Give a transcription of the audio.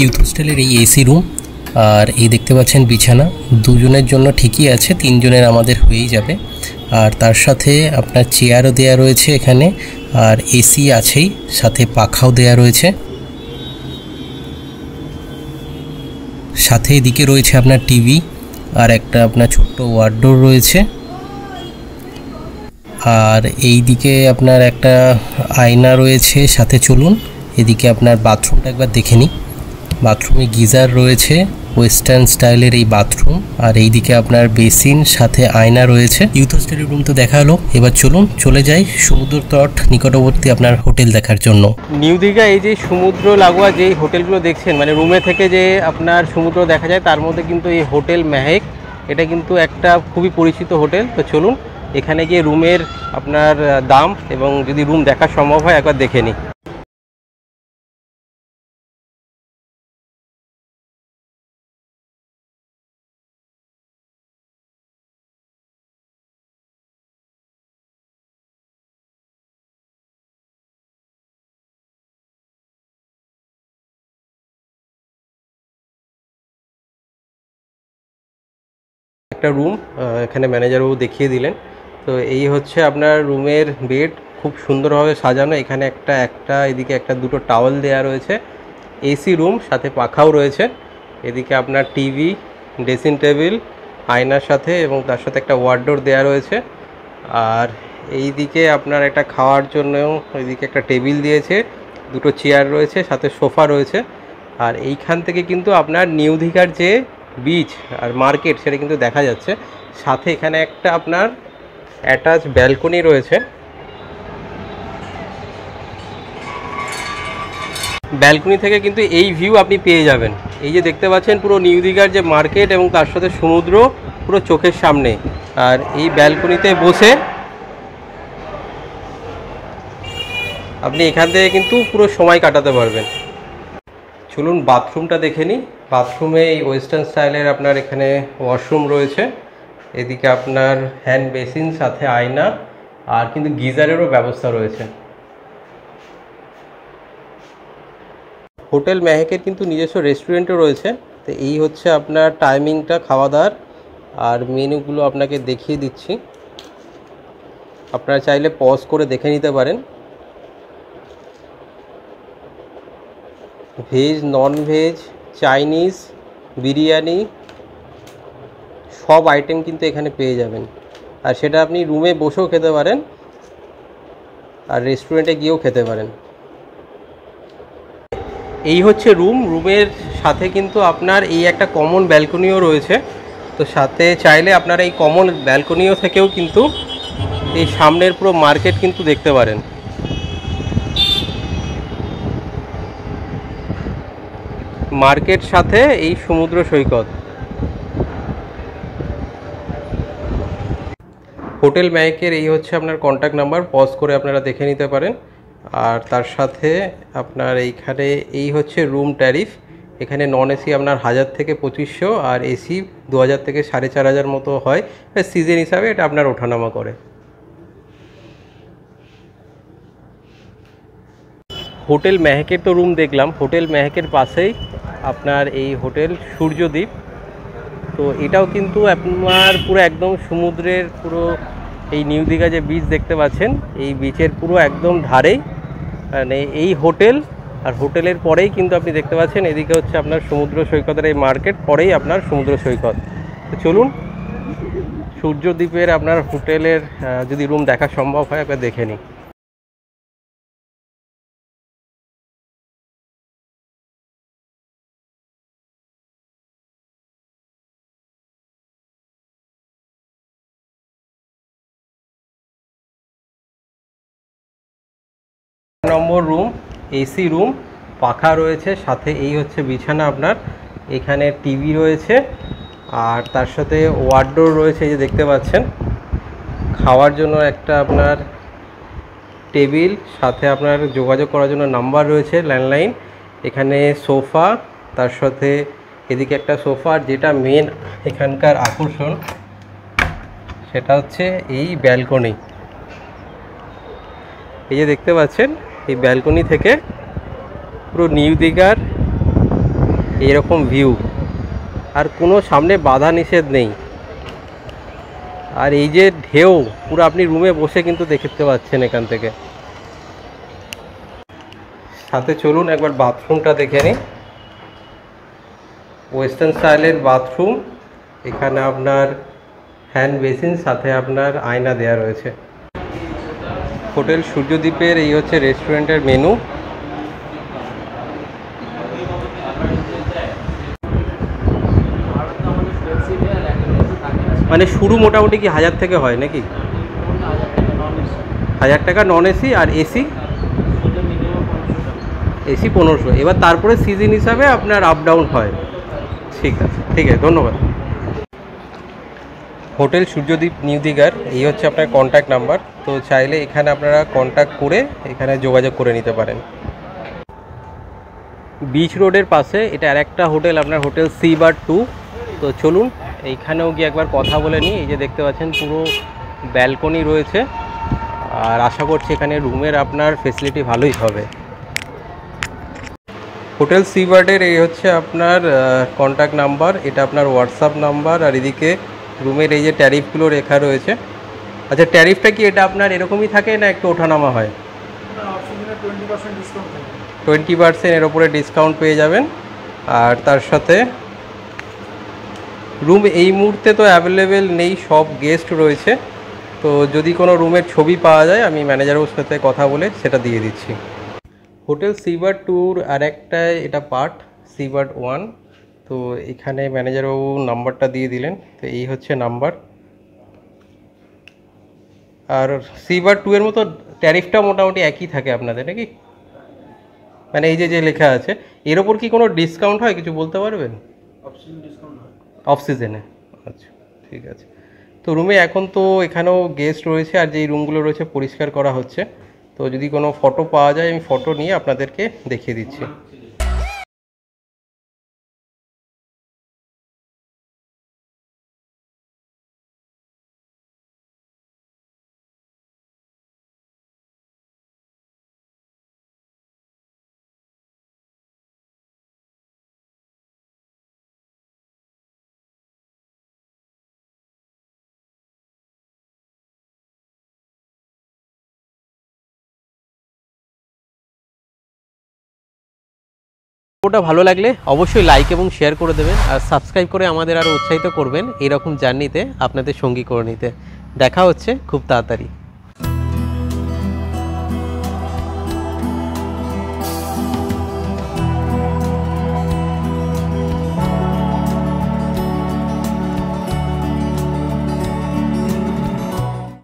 Youth হোস্টেলের এই AC room আর এই দেখতে পাচ্ছেন বিছানা দুজনের জন্য ঠিকই আছে, তিনজনের আমাদের হয়েই যাবে। আর তার সাথে আপনার চেয়ারও দেয়া রয়েছে এখানে, আর এসি আছেই, সাথে পাখাও দেয়া রয়েছে। সাথে এদিকে রয়েছে আপনার টিভি আর একটা আপনার ছোট্ট ওয়ার্ডরোব রয়েছে। আর এই দিকে আপনার একটা আয়না রয়েছে সাথে। চলুন এদিকে আপনার বাথরুমটা একবার দেখে নিই। বাথরুমে গিজার রয়েছে, ওয়েস্টার্ন স্টাইলের এই বাথরুম। আর এই দিকে আপনার বেসিন সাথে আয়না রয়েছে। ইউথ হোস্টেলের রুম তো দেখা হলো, এবার চলুন চলে যাই সমুদ্র তট নিকটবর্তী আপনার হোটেল দেখার জন্য। নিউ দীঘা এই যে সমুদ্র লাগোয়া যেই হোটেলগুলো দেখছেন, মানে রুমে থেকে যে আপনার সমুদ্র দেখা যায়, তার মধ্যে কিন্তু এই হোটেল মেহেক এটা কিন্তু একটা খুবই পরিচিত হোটেল। তো চলুন এখানে গিয়ে রুমের আপনার দাম এবং যদি রুম দেখা সম্ভব হয় একবার দেখে নিই। একটা রুম এখানে ম্যানেজারবাবু দেখিয়ে দিলেন। তো এই হচ্ছে আপনার রুমের বেড, খুব সুন্দরভাবে সাজানো। এখানে একটা এদিকে একটা দুটো টাওয়েল দেয়া রয়েছে। এসি রুম, সাথে পাখাও রয়েছে। এদিকে আপনার টিভি, ড্রেসিং টেবিল, আয়নার সাথে, এবং তার সাথে একটা ওয়ার্ডরোব দেয়া রয়েছে। আর এই দিকে আপনার একটা খাওয়ার জন্য এদিকে একটা টেবিল দিয়েছে, দুটো চেয়ার রয়েছে, সাথে সোফা রয়েছে। আর এইখান থেকে কিন্তু আপনার নিউ দীঘার যে বিচ আর মার্কেট সেটা কিন্তু দেখা যাচ্ছে। সাথে এখানে একটা আপনার অ্যাটাচ ব্যালকনি রয়েছে। ব্যালকনি থেকে কিন্তু এই ভিউ আপনি পেয়ে যাবেন। এই যে দেখতে পাচ্ছেন পুরো নিউ দীঘার যে মার্কেট এবং তার সাথে সমুদ্র পুরো চোখের সামনে। আর এই ব্যালকনিতে বসে আপনি এখান থেকে কিন্তু পুরো সময় কাটাতে পারবেন। চলুন বাথরুমটা দেখে নিই। বাথরুমে এই ওয়েস্টার্ন স্টাইলের আপনার এখানে ওয়াশরুম রয়েছে। এদিকে আপনার হ্যান্ড বেসিন, সাথে আয়না, আর কিন্তু গিজারেরও ব্যবস্থা রয়েছে। হোটেল মেহেকের কিন্তু নিজস্ব রেস্টুরেন্টও রয়েছে। তো এই হচ্ছে আপনার টাইমিংটা খাওয়া দাওয়ার, আর মেনুগুলো আপনাকে দেখিয়ে দিচ্ছি। আপনারা চাইলে পজ করে দেখে নিতে পারেন। Veg, non veg, Chinese, biryani সব আইটেম কিন্তু এখানে পেয়ে যাবেন। আর সেটা আপনি রুমে বসেও খেতে পারেন আর রেস্টুরেন্টে গিয়েও খেতে পারেন। এই হচ্ছে রুমের সাথে কিন্তু আপনার এই একটা কমন ব্যালকনিও রয়েছে। তো সাথে চাইলে আপনারা এই কমন ব্যালকনিও থেকেও কিন্তু এই সামনের পুরো মার্কেট কিন্তু দেখতে পারেন। মার্কেট সাথে এই সমুদ্র সৈকত। হোটেল মেহেকের এই হচ্ছে আপনার কন্ট্যাক্ট নাম্বার, পজ করে আপনারা দেখে নিতে পারেন। আর তার সাথে আপনার এইখানে এই হচ্ছে রুম ট্যারিফ। এখানে নন এসি আপনার 1000 থেকে 2500, আর এসি 2000 থেকে 4500 মতো হয়। সিজন হিসাবে এটা আপনার ওঠানামা করে। হোটেল মেহেকের তো রুম দেখলাম, হোটেল মেহেকের পাশেই আপনার এই হোটেল সূর্যদ্বীপ। তো এটাও কিন্তু আপনার পুরো একদম সমুদ্রের পুরো এই নিউ দীঘা যে বিচ দেখতে পাচ্ছেন, এই বিচের পুরো একদম ধারেই মানে এই হোটেল। আর হোটেলের পরেই কিন্তু আপনি দেখতে পাচ্ছেন এদিকে হচ্ছে আপনার সমুদ্র সৈকতের এই মার্কেট, পরেই আপনার সমুদ্র সৈকত। তো চলুন সূর্যদ্বীপের আপনার হোটেলের যদি রুম দেখা সম্ভব হয় একবার দেখে নিই। নম্বর রুম, এসি রুম, পাখা রয়েছে, সাথে এই হচ্ছে বিছানা আপনার। এখানে টিভি রয়েছে আর তার সাথে ওয়ার্ডরোব রয়েছে, এই যে দেখতে পাচ্ছেন। খাওয়ার জন্য একটা আপনার টেবিল, সাথে আপনার যোগাযোগ করার জন্য নাম্বার রয়েছে, ল্যান্ডলাইন। এখানে সোফা, তার সাথে এদিকে একটা সোফা। যেটা মেন এখানকার আকর্ষণ সেটা হচ্ছে এই ব্যালকনি। এই যে দেখতে পাচ্ছেন, এই ব্যালকনি থেকে পুরো নিউ দীঘার এইরকম ভিউ, আর কোনো সামনে বাধা নিষেধ নেই। আর এই যে ঢেউ, পুরো আপনি রুমে বসে কিন্তু দেখতে পাচ্ছেন এখান থেকে। সাথে চলুন একবার বাথরুমটা দেখে নিই। ওয়েস্টার্ন স্টাইলের বাথরুম, এখানে আপনার হ্যান্ড বেসিন, সাথে আপনার আয়না দেয়া রয়েছে। হোটেল সূর্যদ্বীপের এই হচ্ছে রেস্টুরেন্টের মেনু। মানে শুরু মোটামুটি কি 1000 থেকে হয় নাকি? 1000 টাকা নন এসি, আর এসি? এসি 1500। এবার তারপরে সিজন হিসাবে আপনার আপ ডাউন হয়। ঠিক আছে, ঠিক আছে, ধন্যবাদ। হোটেল সূর্যদ্বীপ নিউ দীঘার এই হচ্ছে আপনার কন্ট্যাক্ট নাম্বার। তো চাইলে এখানে আপনারা কন্ট্যাক্ট করে এখানে যোগাযোগ করে নিতে পারেন। বিচ রোডের পাশে এটা আরেকটা হোটেল, আপনার হোটেল সি বার 2। তো চলুন এইখানেও গিয়ে একবার কথা বলে নিই। এই যে দেখতে পাচ্ছেন পুরো ব্যালকনি রয়েছে, আর আশা করছি এখানে রুমের আপনার ফেসিলিটি ভালোই হবে। হোটেল সি বার্ডের এই হচ্ছে আপনার কন্ট্যাক্ট নাম্বার, এটা আপনার হোয়াটসঅ্যাপ নাম্বার, আর এদিকে রুমের এই যে ট্যারিফগুলো লেখা রয়েছে। আচ্ছা, ট্যারিফটা কি এটা আপনার এরকমই থাকে না একটু ওঠানামা হয়? 20% এর ওপরে ডিসকাউন্ট পেয়ে যাবেন। আর তার সাথে রুম এই মুহূর্তে তো অ্যাভেলেবেল নেই, সব গেস্ট রয়েছে। তো যদি কোনো রুমের ছবি পাওয়া যায় আমি ম্যানেজারের সাথে কথা বলে সেটা দিয়ে দিচ্ছি। হোটেল সি বার্ড 2-র আর একটা এটা পার্ট, সি বার্ড 1। তো এখানে ম্যানেজারবাবু নাম্বারটা দিয়ে দিলেন। তো এই হচ্ছে নাম্বার। আর সি বার্ড 2-এর মতো ট্যারিফটা মোটামুটি একই থাকে আপনাদের নাকি? মানে এই যে যে লেখা আছে এর ওপর কি কোনো ডিসকাউন্ট হয়, কিছু বলতে পারবেন? অফ সিজনে। আচ্ছা, ঠিক আছে। তো রুমে এখন তো এখানেও গেস্ট রয়েছে, আর যেই রুমগুলো রয়েছে পরিষ্কার করা হচ্ছে। তো যদি কোনো ফটো পাওয়া যায় আমি ফটো নিয়ে আপনাদেরকে দেখিয়ে দিচ্ছি। ওটা ভালো লাগলে অবশ্যই লাইক এবং শেয়ার করে দেবেন, আর সাবস্ক্রাইব করে আমাদের আরও উৎসাহিত করবেন এইরকম জার্নিতে আপনাদের সঙ্গী করে নিতে। দেখা হচ্ছে খুব তাড়াতাড়ি।